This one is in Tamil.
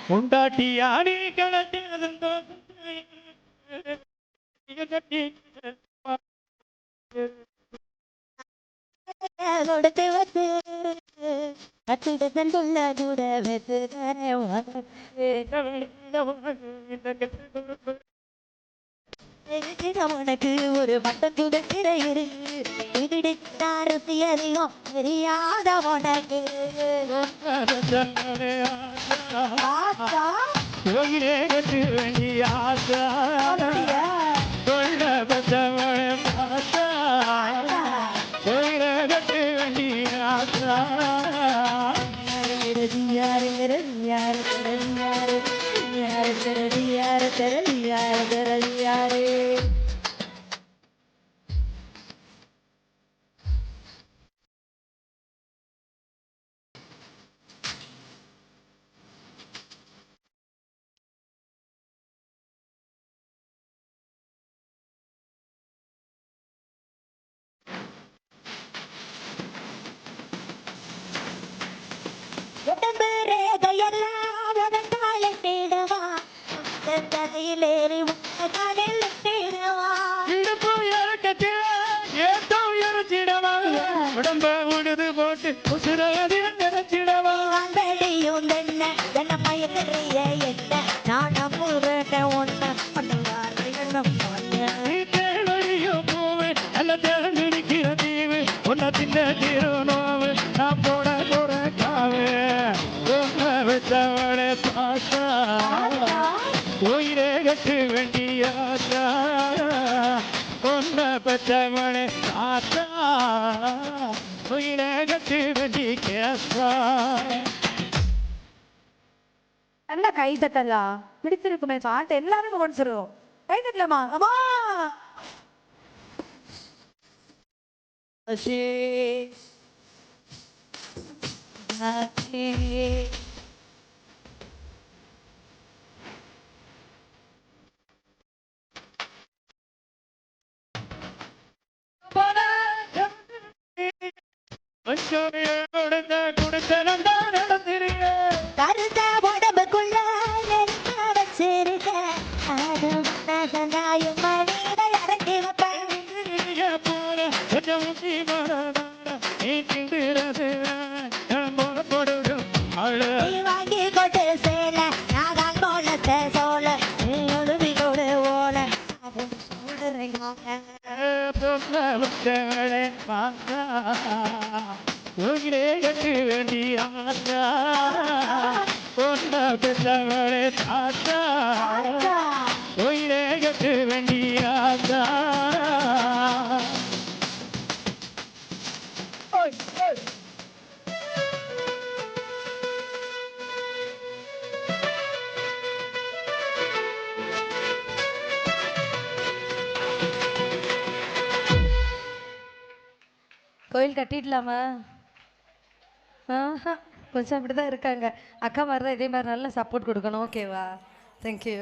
உண்டாட்டி ஆடி கிளட்டி கொடுத்து வந்து அத்துடன் உள்ள தூர வெத்து உனக்கு ஒரு மட்டம் துடைக்கிற இருக்கு அதிகம் தெரியாத உனக்கு கோயிலே கட்டு வேண்டி ஆசா கொள்ள பச்சவளை பார்த்தா கோயிலே கட்டு வேண்டி ஆசா யாரு யாரு யாரு யாரு யாரு யாரு யாரு உடம்பு ரேகையெல்லாம் உடந்தாலே தேடவா தலையிலேறி காலில் தேடவா இடுப்பு இறக்கத்தில் ஏத்தோ இறச்சிடவா உடம்ப உழுது போட்டு உசுரையதில் நினைச்சிடவா வெளியும் என்ன என்ன மயக்கிறிய என்ன நானும் முரண ஒன்ன தேவடியும் பூவு நல்ல தேர்ந்தெடுக்கிற தீவு உன்னை தின்ன திருநோவு நான் போட போற காவு வச்சவளை பார்த்தா உயிரே கட்டு வேண்டியாத்தா உன்னை பெற்றவளை பார்த்தா உயிரே கட்டு வேண்டி கேட்டா நல்லா கை தட்டலாம் பிடிச்சிருக்குமே பாட்டு எல்லாரும் முடிச்சிடும் கை தட்டலாமா அம்மா கருத்த உடம்புக்குள்ள வச்சிருக்க நாயும் மணியில இறக்கி வைப்பேன் நீ வாங்கி கொண்டு சேல நாகால் போலத்தை சோழ நீ ஒழுவி கொடு ஓல கட்டு வேண்டிய ஆத்தா பொண்ண பெற்றவளை தாத்தா உயிரே கட்டு வேண்டிய ஆத்தா கோயில் கட்டிடலாமா கொஞ்சம் அப்படிதான் இருக்காங்க அக்கா மாதிரி தான் இதே மாதிரி நல்லா சப்போர்ட் கொடுக்கணும் ஓகேவா தேங்க்யூ